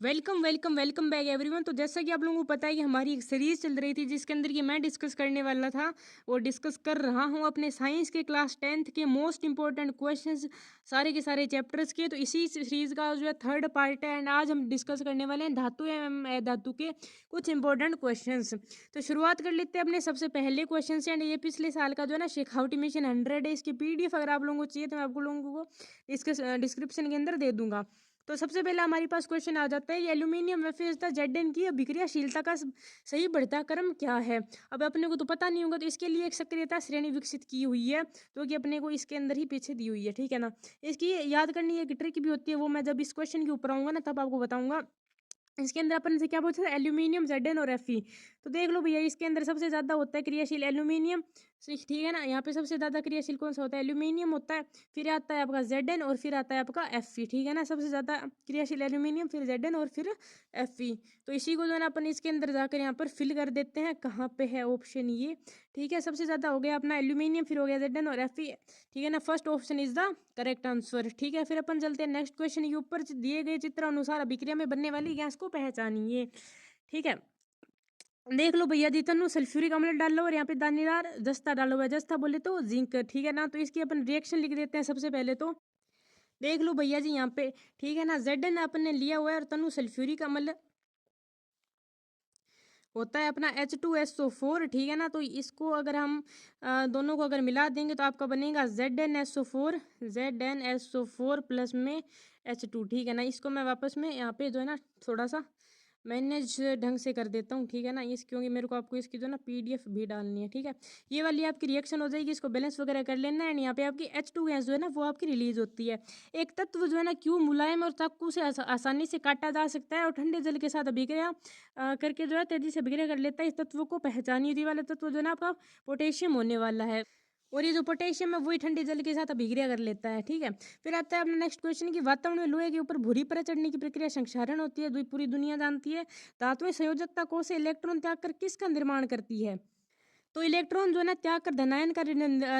Welcome welcome welcome back everyone. तो जैसा कि आप लोगों को पता है कि हमारी एक सीरीज चल रही थी जिसके अंदर कि मैं डिस्कस करने वाला था और डिस्कस कर रहा हूं अपने साइंस के क्लास 10th के मोस्ट इंपॉर्टेंट क्वेश्चंस सारे के सारे चैप्टर्स के। तो इसी सीरीज का जो है थर्ड पार्ट है एंड आज हम डिस्कस करने वाले हैं धातु एवं धातु के कुछ इंपॉर्टेंट क्वेश्चंस। तो शुरुआत कर लेते हैं अपने सबसे पहले क्वेश्चन से। एंड ये पिछले साल का जो है ना शेखावटी मिशन 100 है, इसकी पीडीएफ अगर आप लोगों को चाहिए तो मैं आपको लोगों को इसके डिस्क्रिप्शन के अंदर दे दूंगा। तो सबसे पहले हमारे पास क्वेश्चन आ जाता है कि एल्यूमिनियम वेफेज जेड की अभिक्रियाशीलता का सही बढ़ता क्रम क्या है। अब अपने को तो पता नहीं होगा, तो इसके लिए एक सक्रियता श्रेणी विकसित की हुई है जो कि अपने को इसके अंदर ही पीछे दी हुई है, ठीक है ना। इसकी याद करनी एक ट्रिक भी होती है, वो मैं जब इस क्वेश्चन के ऊपर आऊंगा ना तब आपको बताऊंगा। इसके अंदर अपन से क्या पूछा था, एल्यूमिनियम जेड और एफ। तो देख लो भैया, इसके अंदर सबसे ज्यादा होता है क्रियाशील एल्यूमिनियम, ठीक है ना। यहाँ पे सबसे ज्यादा क्रियाशील कौन सा होता है, एल्यूमिनियम होता है। फिर आता है आपका जेड और फिर आता है आपका एफ, ठीक है ना। सबसे ज्यादा क्रियाशील एल्यूमिनियम, फिर जेड और फिर एफ। तो इसी को जो है ना अपन इसके अंदर जाकर यहाँ पर फिल कर देते हैं। कहाँ पे है ऑप्शन ये, ठीक है। सबसे ज्यादा हो गया अपना एल्यूमिनियम, फिर हो गया जेड और एफ, ठीक है ना। First option is the correct answer, ठीक है। फिर अपन चलते हैं नेक्स्ट क्वेश्चन के ऊपर। दिए गए चित्र अनुसार अभिक्रिया में बनने वाली गैस को पहचानिए, ठीक है। देख लो भैया जी, तनु सल्फ्यूरिक अम्ल डाल लो और यहाँ पे दानेदार जस्ता डालो हुआ है। जस्ता बोले तो जिंक, ठीक है ना। तो इसकी अपन रिएक्शन लिख देते हैं सबसे पहले तो। देख लो भैया जी यहाँ पे, ठीक है ना, जेड एन अपन ने लिया हुआ है और तनु सल्फ्यूरिक अम्ल होता है अपना H2SO4, ठीक है ना। तो इसको अगर हम दोनों को अगर मिला देंगे तो आपका बनेगा ZnSO4 प्लस में H2, ठीक है ना। इसको मैं वापस में यहाँ पे जो है ना थोड़ा सा मैनेज ढंग से कर देता हूँ, ठीक है ना। इस क्योंकि मेरे को आपको इसकी जो है ना पीडीएफ भी डालनी है, ठीक है। ये वाली आपकी रिएक्शन हो जाएगी, इसको बैलेंस वगैरह कर लेना है। यहाँ पे आपकी H2 गैस जो है ना वो आपकी रिलीज होती है। एक तत्व जो है ना क्यों मुलायम और चाकू से आसानी से काटा जा सकता है और ठंडे जल के साथ अभिक्रिया करके जो है तेजी से अभिक्रिया कर लेता है। इस तत्व को पहचानिए। ये वाला तत्व जो है ना आपका पोटेशियम होने वाला है और ये जो पोटेशियम है वही ठंडे जल के साथ अभिक्रिया कर लेता है, ठीक है। फिर आता है अपना नेक्स्ट क्वेश्चन की वातावरण में लोहे के ऊपर भूरी परत चढ़ने की प्रक्रिया संक्षारण होती है, पूरी दुनिया जानती है। धातुएं संयोजकता कोष से इलेक्ट्रॉन त्याग कर किसका निर्माण करती है। तो इलेक्ट्रॉन जो है ना त्याग कर धनायन का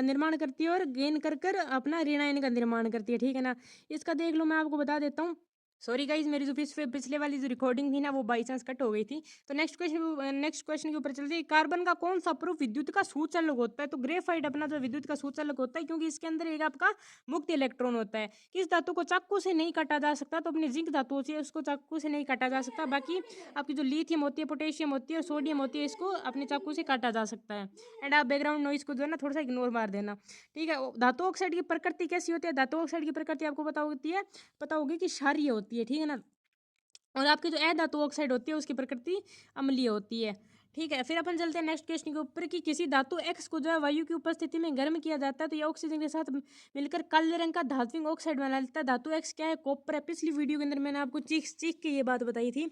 निर्माण करती है और गेन कर कर अपना ऋणायन का निर्माण करती है, ठीक है ना। इसका देख लो, मैं आपको बता देता हूँ। सॉरी गाइज, मेरी जो पिछले वाली जो रिकॉर्डिंग थी ना वो बाई चांस कट हो गई थी। तो नेक्स्ट क्वेश्चन के ऊपर चलते हैं। कार्बन का कौन सा प्रूफ विद्युत का सूचलक होता है। तो ग्रेफाइट अपना जो विद्युत का सूचलक होता है क्योंकि इसके अंदर एक आपका मुक्त इलेक्ट्रॉन होता है। किस धातु को चाकू से नहीं काटा जा सकता, तो अपनी जिंक धातु से उसको चाकू से नहीं काटा जा सकता। बाकी आपकी जो लिथियम होती है, पोटेशियम होती है और सोडियम होती है, इसको अपने चाकू से काटा जा सकता है। एंड आप बैकग्राउंड नॉइज को जो है ना थोड़ा सा इग्नोर मार देना, ठीक है। धातु ऑक्साइड की प्रकृति कैसी होती है। धातु ऑक्साइड की प्रकृति आपको पता होगी कि क्षारीय होती है, ठीक है ना। और आपकी जो धातु ऑक्साइड होती है उसकी प्रकृति अम्लीय होती है, ठीक है। फिर अपन चलते हैं नेक्स्ट क्वेश्चन के ऊपर कि किसी धातु एक्स को जो है वायु की उपस्थिति में गर्म किया जाता है तो यह ऑक्सीजन के साथ मिलकर काले रंग का धात्विक ऑक्साइड बना लेता है। धातु एक्स क्या है, कॉपर है। पिछली वीडियो के अंदर मैंने आपको चीख चीख के ये बात बताई थी।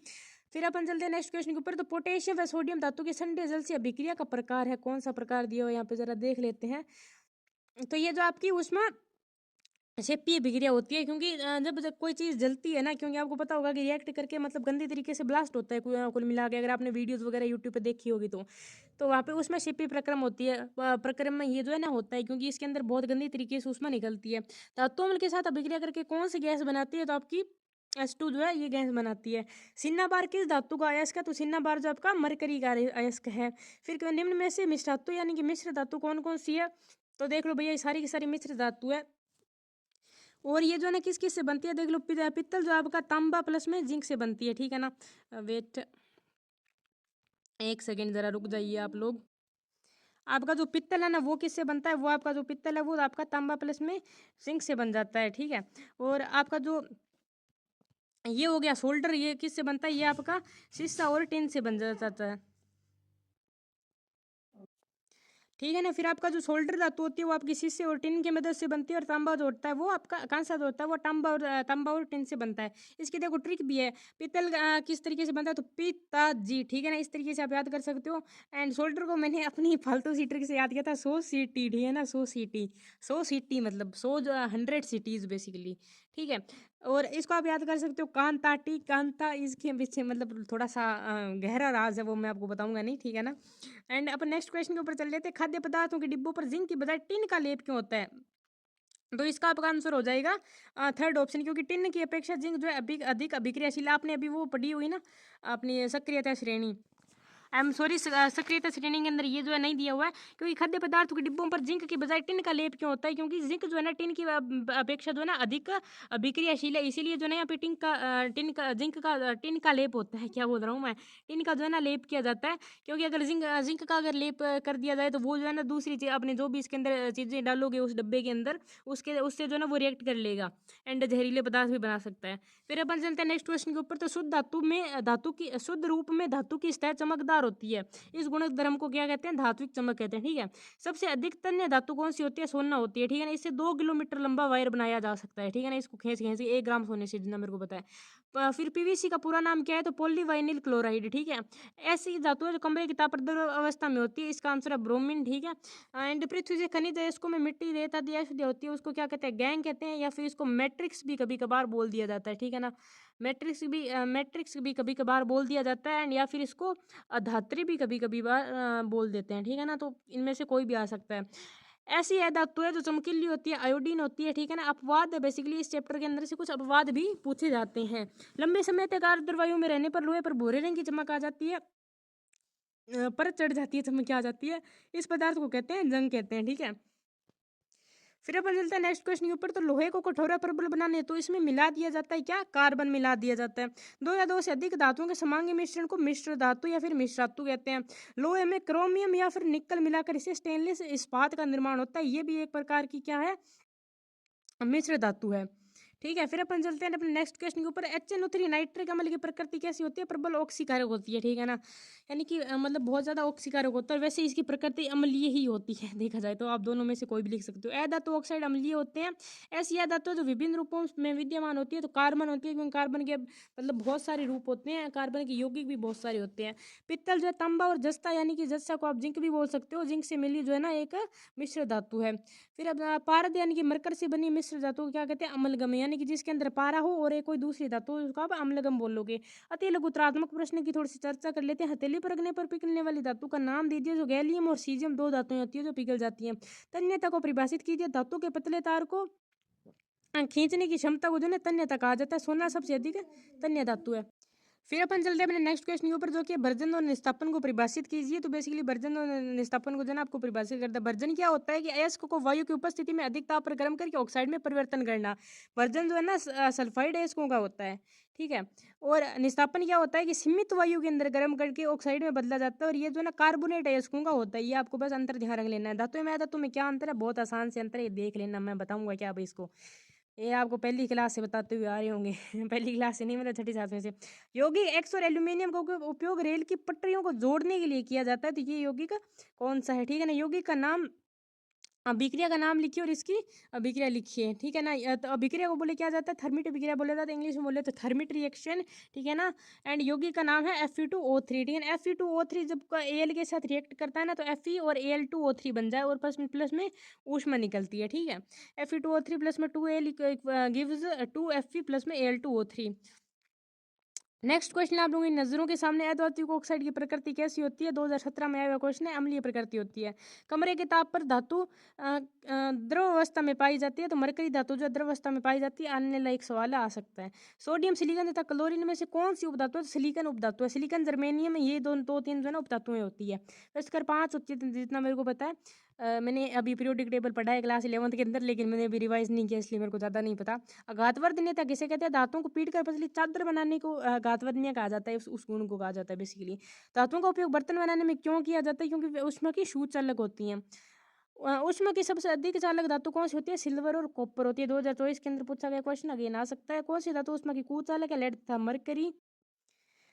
फिर अपन चलते हैं नेक्स्ट क्वेश्चन के ऊपर। तो पोटेशियम व सोडियम धातु के ठंडे जल से अभिक्रिया का प्रकार है, कौन सा प्रकार दिया हो यहाँ पे जरा देख लेते हैं। तो ये जो आपकी उसमें शेपीय अभिक्रिया होती है क्योंकि जब कोई चीज़ जलती है ना, क्योंकि आपको पता होगा कि रिएक्ट करके मतलब गंदे तरीके से ब्लास्ट होता है कुल मिला के। अगर आपने वीडियोस वगैरह यूट्यूब पे देखी होगी तो वहाँ पे उसमें शेपी प्रक्रम होती है। प्रक्रम में ये जो है ना होता है क्योंकि इसके अंदर बहुत गंदी तरीके से उसमें निकलती है। धातुअम्ल के साथ अभिक्रिया करके कौन सी गैस बनाती है, तो आपकी H2 जो है ये गैस बनाती है। सिन्नाबार किस धातु का अयस्क है, तो सिन्नाबार जो आपका मरकरी का अयस्क है। फिर निम्न में से मिश्र धातु यानी कि मिश्र धातु कौन कौन सी है, तो देख लो भैया ये सारी की सारी मिश्र धातु है। और ये जो है ना किस किस से बनती है, देख लो। पित्तल जो आपका तांबा प्लस में जिंक से बनती है, ठीक है ना। वेट एक सेकेंड जरा रुक जाइए आप लोग। आपका जो पित्तल है ना वो किससे बनता है, वो आपका जो पित्तल है वो आपका तांबा प्लस में जिंक से बन जाता है, ठीक है। और आपका जो ये हो गया सोल्डर, ये किससे बनता है, ये आपका शीशा और टिन से बन जाता है, ठीक है ना। फिर आपका जो सोल्डर धातु होती है वो आपकी शीशे और टिन की मदद से बनती है और तांबा जो होता है वो आपका कांसा जो होता है वो तांबा और टिन से बनता है। इसकी देखो ट्रिक भी है। पित्तल किस तरीके से बनता है, तो पिताजी, ठीक है ना। इस तरीके से आप याद कर सकते हो। एंड सोल्डर को मैंने अपनी फालतू सी ट्रिक से याद किया था, 100 सीटी, ठीक है ना। 100 सीटी, 100 सीटी मतलब 100 जो 100 सिटीज बेसिकली, ठीक है। और इसको आप याद कर सकते हो कांता टी कांता, इसके पीछे मतलब थोड़ा सा गहरा राज है, वो मैं आपको बताऊंगा नहीं, ठीक है ना। एंड अपन नेक्स्ट क्वेश्चन के ऊपर चल लेते हैं। खाद्य पदार्थों के डिब्बों पर जिंक की बजाय टिन का लेप क्यों होता है। तो इसका आपका आंसर हो जाएगा थर्ड ऑप्शन, क्योंकि टिन की अपेक्षा जिंक जो है अभी अधिक अभिक्रियाशील है। आपने अभी वो पढ़ी हुई ना अपनी सक्रियता श्रेणी, आई एम सॉरी, सक्रियता श्रेणी के अंदर ये जो है नहीं दिया हुआ है, क्योंकि खाद्य पदार्थों के डिब्बों पर जिंक की बजाय टिन का लेप क्यों होता है, क्योंकि जिंक जो है ना टिन की अपेक्षा जो है ना अधिक अभिक्रियाशील है, इसीलिए जो है ना यहाँ पे टिन का लेप होता है, क्या बोल रहा हूँ मैं, टिन का जो है ना लेप किया जाता है, क्योंकि अगर जिंक का अगर लेप कर दिया जाए तो वो जो है ना दूसरी चीज आपने जो भी इसके अंदर चीजें डालोगे उस डब्बे के अंदर, उससे जो है ना वो रिएक्ट कर लेगा एंड जहरीले पदार्थ भी बना सकता है। फिर अपन चलते हैं नेक्स्ट क्वेश्चन के ऊपर। तो शुद्ध धातु में धातु की शुद्ध रूप में धातु की सतह चमकदार होती है, इस गुणक धर्म को क्या कहते हैं, धात्विक चमक कहते हैं, ठीक है। सबसे अधिक तन्य धातु कौन सी होती है, सोना होती है, ठीक है ना। इससे 2 किलोमीटर लंबा वायर बनाया जा सकता है, ठीक है ना, इसको खींच खींच के 1 ग्राम सोने से, जितना मेरे को पता है। फिर पीवीसी का पूरा नाम क्या है, तो पॉलीवाइनिल क्लोराइड, ठीक है। ऐसी धातु है जो कमरे की तापद्रव अवस्था में होती है, इसका आंसर है ब्रोमीन, ठीक है। एंड पृथ्वी से खनिज है, इसको में मिट्टी रेत आदि ऐसी होती है, उसको क्या कहते हैं, गैंग कहते हैं, या फिर इसको मैट्रिक्स भी कभी कभार बोल दिया जाता है, ठीक है ना। मैट्रिक्स भी कभी कभार बोल दिया जाता है, एंड या फिर इसको धात्री भी कभी कभी बार बोल देते हैं, ठीक है ना। तो इनमें से कोई भी आ सकता है। ऐसी है धातु है जो चमकीली होती है, आयोडीन होती है, ठीक है ना। अपवाद है, बेसिकली इस चैप्टर के अंदर से कुछ अपवाद भी पूछे जाते हैं। लंबे समय तक आर्द्र वायु में रहने पर लोहे पर भूरे रंग की चमक आ जाती है, परत चढ़ जाती है, चमक आ जाती है, इस पदार्थ को कहते हैं जंग कहते हैं, ठीक है। फिर अपन चलते हैं नेक्स्ट क्वेश्चन के ऊपर। तो लोहे को कठोर प्रबल बनाने तो इसमें मिला दिया जाता है क्या, कार्बन मिला दिया जाता है। दो या दो से अधिक धातुओं के समांगी मिश्रण को मिश्र धातु या फिर मिश्रातु कहते हैं। लोहे में क्रोमियम या फिर निकल मिलाकर इसे स्टेनलेस इस्पात का निर्माण होता है, ये भी एक प्रकार की क्या है, मिश्र धातु है, ठीक है। फिर अपन चलते हैं अपने नेक्स्ट क्वेश्चन के ऊपर। HNO3 नाइट्रिक अम्ल की प्रकृति कैसी होती है, प्रबल ऑक्सीकारक होती है, ठीक है ना। यानी कि मतलब बहुत ज्यादा ऑक्सीकारक होता है, वैसे इसकी प्रकृति अम्लीय ही होती है देखा जाए तो, आप दोनों में से कोई भी लिख सकते हो। अधातु ऑक्साइड अम्लीय होते हैं। ऐसी अधातु जो विभिन्न रूपों में विद्यमान होती है, तो कार्बन होती है, क्योंकि कार्बन के मतलब बहुत सारे रूप होते हैं, कार्बन के यौगिक भी बहुत सारे होते हैं। पित्तल जो है तांबा और जस्ता, यानी कि जस्ता को आप जिंक भी बोल सकते हो, जिंक से मिली जो है ना एक मिश्र धातु है। फिर अब पारद यानी कि मरकर से बनी मिश्र धातु को क्या कहते हैं, अम्लगम, यानी कि जिसके अंदर पारा हो और एक कोई दूसरी धातु उसको आप अम्लगम बोलोगे। अति लघुत्रात्मक प्रश्न की थोड़ी सी चर्चा कर लेते हैं। हथेली पर रखने पर पिघलने वाली धातु का नाम दीजिए, जो गैलियम और सीजियम दो धातुएं होती है जो पिघल जाती हैं। तन्यता को परिभाषित कीजिए, धातु के पतले तार को खींचने की क्षमता को जो है तन्यता कहा जाता है। सोना सबसे अधिक तन्य धातु है। फिर अपन चलते हैं अपने नेक्स्ट क्वेश्चन के ऊपर, जो कि भर्जन और निस्तापन को परिभाषित कीजिए। तो बेसिकली भर्जन और निस्तापन को जो है आपको परिभाषित करता है। भर्जन क्या होता है कि अयस्क को वायु की उपस्थिति में अधिक ताप पर गर्म करके ऑक्साइड में परिवर्तन करना। भर्जन जो है ना सल्फाइड अयस्कों का होता है, ठीक है। और निस्तापन क्या होता है कि सीमित वायु के अंदर गर्म करके ऑक्साइड में बदला जाता है, और ये जो है ना कार्बोनेट अयस्कों का होता है। ये आपको बस अंतर ध्यान रख लेना है। धातु में धातु में क्या अंतर है, बहुत आसान से अंतर है, ये देख लेना, मैं बताऊंगा क्या भाई इसको, ये आपको पहली क्लास से बताते हुए आ रहे होंगे पहली क्लास से नहीं, मतलब छठी सातवें से। यौगिक एक्स और एल्यूमिनियम का उपयोग रेल की पटरियों को जोड़ने के लिए किया जाता है, तो ये यौगिक कौन सा है, ठीक है ना। यौगिक का नाम, अभिक्रिया का नाम लिखिए और इसकी अभिक्रिया लिखिए, ठीक है ना। तो अभिक्रिया को बोले क्या जाता है, थर्मिट अभिक्रिया बोला जाता है, इंग्लिश में बोले तो थर्मिट रिएक्शन, ठीक है ना। एंड यौगिक का नाम है Fe2O3, ठीक है ना। Fe2O3 जब Al के साथ रिएक्ट करता है ना, तो Fe और Al2O3 बन जाए, और प्लस में ऊष्मा निकलती है, ठीक है। Fe2O3 प्लस में 2Al गिव्स 2Fe प्लस में Al2O3। नेक्स्ट क्वेश्चन आप लोगों की नजरों के सामने अधातु ऑक्साइड की प्रकृति कैसी होती है, 2017 में आया हुआ क्वेश्चन है। अम्लीय प्रकृति होती है। कमरे के ताप पर धातु द्रव अवस्था में पाई जाती है, तो मरकरी धातु जो द्रव अवस्था में पाई जाती है, आने लायक सवाल आ सकता है। सोडियम सिलिकॉन तथा क्लोरीन में से कौन सी उपधातु है, तो सिलिकॉन उपधातु है। सिलिकॉन जर्मेनियम, ये दो तीन जो है ना उपधातुएं होती है। तो इसकर 5 होती है जितना मेरे को पता है। मैंने अभी पीरियोडिक टेबल पढ़ा है क्लास 11th के अंदर, लेकिन मैंने अभी रिवाइज नहीं किया, इसलिए मेरे को ज़्यादा नहीं पता। घातवर्धनीयता किसे कहते हैं, धातुओं को पीट कर पतली चादर बनाने को घातवर्धनीय कहा जाता है, उस गुण को कहा जाता है बेसिकली। धातुओं का उपयोग बर्तन बनाने में क्यों किया जाता है, क्योंकि वे ऊष्मा की सुचालक होती हैं। ऊष्मा की सबसे अधिक चालक धातु कौन सी होती है, सिल्वर और कॉपर होती है। 2024 के अंदर पूछा गया क्वेश्चन अगेन आ सकता है। कौन सी धातु ऊष्मा की कुचालक है, लेड तथा मरकरी।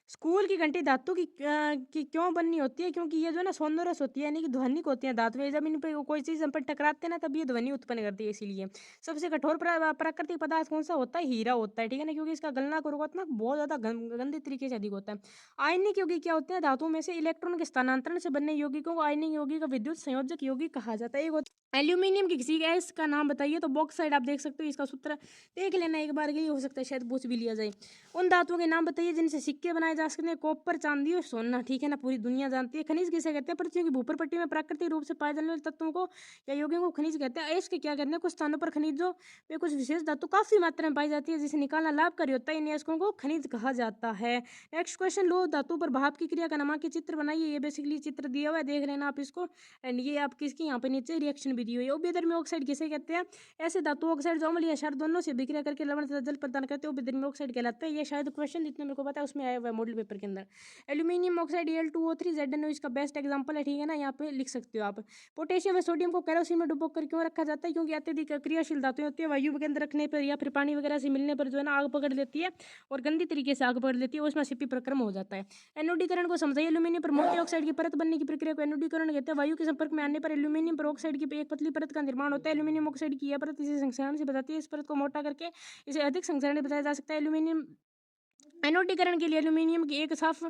स्कूल की घंटी धातु की क्यों बननी होती है, क्योंकि ये जो है ना सोनोरस होती है, यानी कि ध्वनिक होती है धातुएं, जब इन पे कोई चीज हम पर टकराते हैं ना, तब ये ध्वनि उत्पन्न करती है, इसीलिए। सबसे कठोर प्राकृतिक पदार्थ कौन सा होता है, हीरा होता है, ठीक है ना, क्योंकि इसका गलना गुरुत्वाकर्षण बहुत ज्यादा गंदे तरीके से अधिक होता है। आयनिक यौगिक क्या होते हैं, धातु में से इलेक्ट्रॉन के स्थानांतरण से बनने यौगिकों को आयनिक यौगिक का विद्युत संयोजक यौगिक कहा जाता है। एल्यूमिनियम की किसी गैस का नाम बताइए, तो बॉक्साइड आप देख सकते हो, इसका सूत्र देख लेना एक बार के लिए, हो सकता है शायद पूछ भी लिया जाए। उन धातुओं के नाम बताइए जिनसे सिक्के बनाए बनाए जा सकते हैं कॉपर, चांदी और सोना, ठीक है ना, पूरी दुनिया जानती है। खनिज किसे कहते हैं? पृथ्वी की भूपर पट्टी में प्राकृतिक रूप से पाए जाने वाले तत्वों को या यौगिकों को खनिज कहते हैं। अयस्क क्या कहते हैं? कुछ स्थानों पर खनिजों में कुछ विशेष धातु काफी मात्रा में पाई जाती है जिसे निकालना लाभकारी होता है, इन अयस्कों को खनिज कहा जाता है। नेक्स्ट क्वेश्चन, लो धातु पर भाप की क्रिया का नामांकित चित्र बनाइए। ये बेसिकली चित्र दिया हुआ है, देख लेना आप इसको। एंड ये आप किसकी यहाँ पे नीचे रिएक्शन भी दी हुई है। उभयधर्मी ऑक्साइड किसे कहते हैं? ऐसे धातु ऑक्साइड जो अम्ल या क्षार दोनों से विक्रिया करके लवण तथा जल प्रदान करते हैं उभयधर्मी ऑक्साइड कहलाते हैं। ये शायद क्वेश्चन जितना मेरे को पता है उसमें आया हुआ है मॉडल पेपर के अंदर। एल्यूमिनियम ऑक्साइड Al2O3 ZnO इसका बेस्ट एग्जांपल है, ठीक है ना, यहाँ पे लिख सकते हो आप। पोटेशियम व सोडियम को केरोसिन में डुबो कर क्यों रखा जाता है? क्योंकि अत्यधिक क्रियाशील धातुएं होती है, वायु के अंदर रखने पर या फिर पानी वगैरह से मिलने पर जो है ना आग पकड़ लेती है और गंदी तरीके से आग पकड़ लेती है, उसमें सिपी प्रक्रम हो जाता है। एनोडीकरण को समझाइए। एल्यूमिनियम पर मोटे ऑक्साइड की परत बनने की प्रक्रिया को एनोडीकरण कहते हैं। वायु के संपर्क में आने पर एल्यूमिनियम पर ऑक्साइड की एक पतली परत का निर्माण होता है। एल्यूमिनियम ऑक्साइड की यह परत इसे संक्षारण से बचाती है। इस परत को मोटा करके इसे अधिक संक्षारण बताया जा सकता है। एल्यूमिनियम एनोडीकरण के लिए एल्यूमिनियम की एक साफ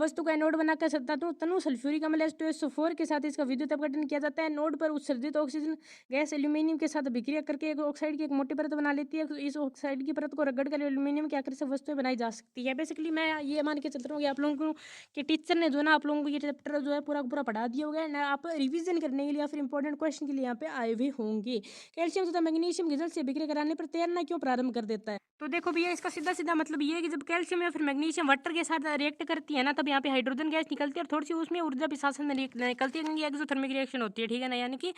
वस्तु का एनोड बनाकर धातु तनु सल्फ्यूरिक अम्ल H2SO4 के साथ इसका विद्युत अपघटन किया जाता है। नोड पर उत्सर्जित ऑक्सीजन गैस एल्यूमिनियम के साथ विक्रिया करके एक ऑक्साइड की एक मोटी परत बना लेती है। इस ऑक्साइड की परत को रगड़ कर एल्यूमिनियम की आकृति से वस्तुएं बनाई जा सकती है। बेसिकली मैं ये मान के चल रहा हूँ कि आप लोगों को कि टीचर ने जो ना आप लोगों को ये चैप्टर जो है पूरा पूरा पढ़ा दिया होगा ना, आप रिविजन करने के लिए या फिर इंपॉर्टेंट क्वेश्चन के लिए यहाँ पे आए हुए होंगे। कैल्शियम तथा मैग्नीशियम के जल से बिक्री कराने पर तैरना क्यों प्रारंभ कर देता है? तो देखो भैया, इसका सीधा सीधा मतलब ये है कि जब कैल्शियम या फिर मैग्नीशियम वाटर के साथ रिएक्ट करती है ना, तब यहाँ पे हाइड्रोजन गैस निकलती है और थोड़ी सी उसमें ऊर्जा भी साथ में निकलती है, क्योंकि एक्सोथर्मिक रिएक्शन होती है, ठीक है ना, यानी कि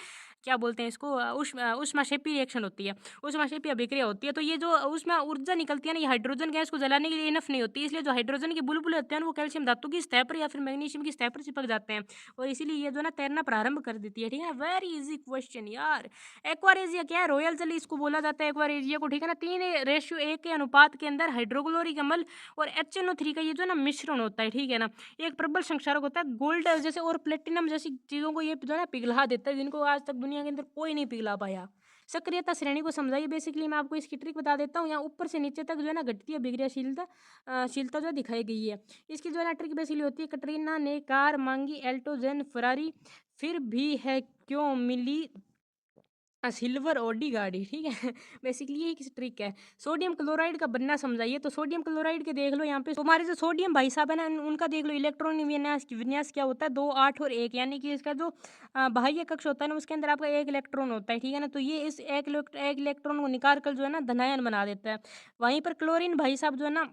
क्या बोलते हैं इसको, ऊष्माक्षेपी रिएक्शन होती है, ऊष्माक्षेपी अभिक्रिया होती है। तो ये जो उसमें ऊर्जा निकलती है ना, ये हाइड्रोजन गैस को जलाने के लिए इनफ नहीं होती, इसलिए जो हाइड्रोजन के बुलबुले होते हैं ना, वो कैल्शियम धातु की सतह पर या फिर मैग्नीशियम की सतह पर चिपक जाते हैं और इसीलिए ये जो ना तैरना प्रारंभ कर देती है, ठीक है। वेरी इजी क्वेश्चन यार। एक्वारेजिया क्या है? रॉयल जेली इसको बोला जाता है एक्वारेजिया को, ठीक है ना। 3:1 के अनुपात के अंदर हाइड्रोक्लोरिक अम्ल और HNO3 का ये जो ना मिश्रण होता है, ठीक है ना, एक प्रबल संक्षारक होता है। गोल्ड जैसे और प्लेटिनम जैसी चीजों को ये जो है ना पिघला देता है, जिनको आज तक दुनिया के अंदर कोई नहीं पिघला पाया। सक्रियता श्रेणी को समझाइए। बेसिकली मैं आपको इसकी ट्रिक बता देता हूँ। यहाँ ऊपर से नीचे तक जो है ना घटती है शीलता जो दिखाई गई है। इसकी जो है ना ट्रिक बेसिकली होती है, कटरीना ने कार मांगी, एल्टोजन फरारी, फिर भी है क्यों मिली सिल्वर ऑडी गाड़ी, ठीक है। बेसिकली ये एक ट्रिक है। सोडियम क्लोराइड का बनना समझाइए। तो सोडियम क्लोराइड के देख लो यहाँ पे, हमारे जो सोडियम भाई साहब है ना, उनका देख लो इलेक्ट्रॉन विन्यास क्या होता है, 2, 8 और 1, यानी कि इसका जो बाह्य कक्ष होता है ना, उसके अंदर आपका एक इलेक्ट्रॉन होता है, ठीक है ना। तो ये इस एक इलेक्ट्रॉन को निकाल कर जो है ना धनायन बना देता है। वहीं पर क्लोरीन भाई साहब जो है ना,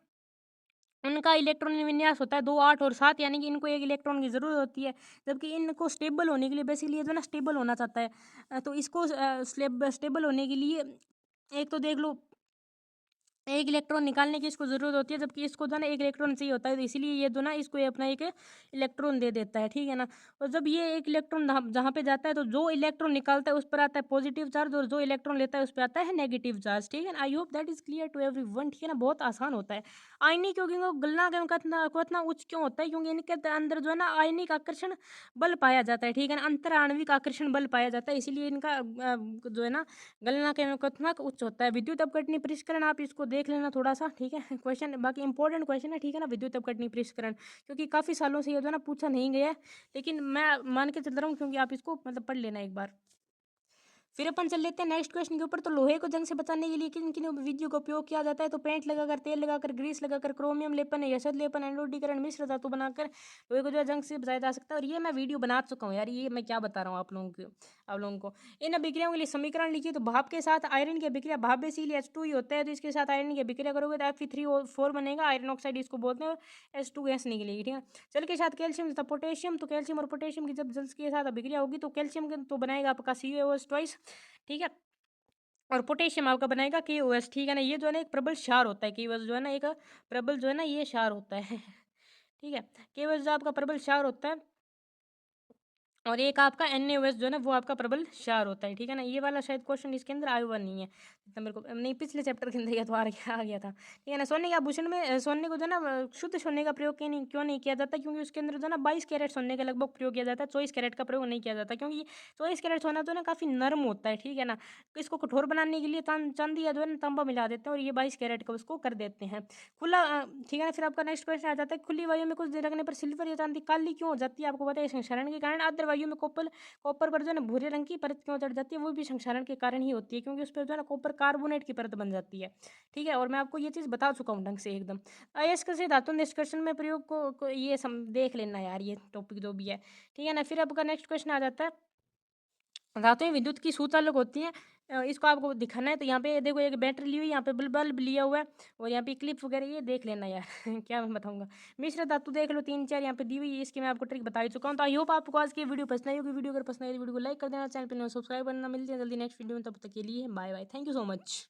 उनका इलेक्ट्रॉन विन्यास होता है 2, 8 और 7, यानी कि इनको एक इलेक्ट्रॉन की ज़रूरत होती है, जबकि इनको स्टेबल होने के लिए बेसिकली ये जो ना स्टेबल होना चाहता है। तो इसको स्टेबल होने के लिए एक तो देख लो एक इलेक्ट्रॉन निकालने की इसको ज़रूरत होती है, जबकि इसको जो है ना एक इलेक्ट्रॉन चाहिए होता है, तो इसीलिए ये जो ना इसको ये अपना एक इलेक्ट्रॉन दे देता है, ठीक है ना। और जब ये एक इलेक्ट्रॉन जहाँ पे जाता है, तो जो इलेक्ट्रॉन निकालता है उस पर आता है पॉजिटिव चार्ज और जो इलेक्ट्रॉन लेता है उस पर आता है नेगेटिव चार्ज, ठीक है ना। I hope that is clear to everyone, ठीक है ना। बहुत आसान होता है। आयनिक यौगिकों को गलना कितना उच्च क्यों होता है? क्योंकि इनके अंदर जो है ना आयनिक आकर्षण बल पाया जाता है, ठीक है ना, अंतर आणविक आकर्षण बल पाया जाता है, इसीलिए इनका जो है ना गलनांक उच्च होता है। विद्युत अपघटनी परिष्करण आप इसको देख लेना थोड़ा सा, ठीक है। क्वेश्चन बाकी इंपॉर्टेंट क्वेश्चन है, ठीक है ना, विद्युत अपघटनी परिष्करण, क्योंकि काफ़ी सालों से ये जो है ना पूछा नहीं गया है, लेकिन मैं मान के चल रहा हूँ क्योंकि आप इसको मतलब पढ़ लेना एक बार। फिर अपन चल लेते हैं नेक्स्ट क्वेश्चन के ऊपर। तो लोहे को जंग से बचाने के लिए किन किन विधियों का उपयोग किया जाता है? तो पेंट लगाकर, तेल लगाकर, ग्रीस लगाकर, क्रोमियम लेपन, यशद लेपन, एनोडीकरण, मिश्र धातु बनाकर लोहे को जो है जंग से बचाया जा सकता है। और ये मैं वीडियो बना चुका हूँ यार, ये मैं क्या बता रहा हूँ आप लोगों को। इन अभिक्रियाओं के लिए समीकरण लिखिए। तो भाप के साथ आयरन की अभिक्रिया, भाप बेसिकली H2 ही होता है, तो इसके साथ आयरन की अभिक्रिया करोगे तो Fe3O4 बनेगा, आयरन ऑक्साइड इसको बोलते हैं, और H2 गैस निकलेगी, ठीक है। जल के साथ कैल्शियम तथा पोटेशियम, तो कैल्शियम और पोटेशियम की जब जल के साथ अभिक्रिया होगी तो कैल्शियम तो बनाएगा आपका CuOH, ठीक है, और पोटेशियम आपका बनाएगा KOS, ठीक है ना। ये जो है ना एक प्रबल क्षार होता है, KOS जो है ना एक प्रबल जो है ना ये क्षार होता है ठीक है। KOS जो आपका प्रबल क्षार होता है, और एक आपका NaOH जो है ना वो आपका प्रबल क्षार होता है, ठीक है ना। ये वाला शायद क्वेश्चन इसके अंदर आया हुआ नहीं है, जितना मेरे को नहीं, पिछले चैप्टर के अंदर या तो आ गया था, ठीक है ना। सोने के आभूषण में सोने को जो है ना शुद्ध सोने का प्रयोग क्यों नहीं किया जाता? क्योंकि उसके अंदर जो है ना 22 कैरेट सोने का लगभग प्रयोग किया जाता है, 24 कैरेट का प्रयोग नहीं किया जाता, क्योंकि 24 कैरेट सोना जो है ना काफ़ी नर्म होता है, ठीक है ना। इसको कठोर बनाने के लिए चांदी या जो है ना तांबा मिला देते हैं और ये 22 कैरेट का उसको कर देते हैं खुला, ठीक है ना। फिर आपका नेक्स्ट क्वेश्चन आ जाता है, खुली वायु में कुछ देर रखने पर सिल्वर या चांदी काली क्यों हो जाती है? आपको पता है संक्षारण के कारण। आर्द्र वायु दवाइयों में कॉपर पर जो है ना भूरे रंग की परत क्यों चढ़ जाती है, वो भी संक्षारण के कारण ही होती है, क्योंकि उस पर जो है ना कॉपर कार्बोनेट की परत बन जाती है। ठीक है, और मैं आपको ये चीज़ बता चुका हूँ ढंग से एकदम। अयस्क से धातु निष्कर्षण में प्रयोग को ये देख लेना यार, ये टॉपिक जो भी है। ठीक है ना, फिर आपका नेक्स्ट क्वेश्चन आ जाता है, धातुएं विद्युत की सुचालक होती हैं। इसको आपको दिखाना है तो यहाँ पे देखो, एक बैटरी ली हुई, यहाँ पे बल्ब लिया हुआ है, और यहाँ पे क्लिप वगैरह ये देख लेना यार क्या मैं बताऊंगा। मिश्र धातु देख लो, 3 4 यहाँ पे दी हुई है, इसकी मैं आपको ट्रिक बता ही चुका हूँ। तो आई होप आपको आज की वीडियो पसंद आई होगी। वीडियो अगर पसंद आई तो वीडियो को लाइक कर देना, चैनल पर सब्सक्राइब करना। मिलते हैं जल्दी नेक्स्ट वीडियो में, तब तक के लिए bye bye, thank you so much.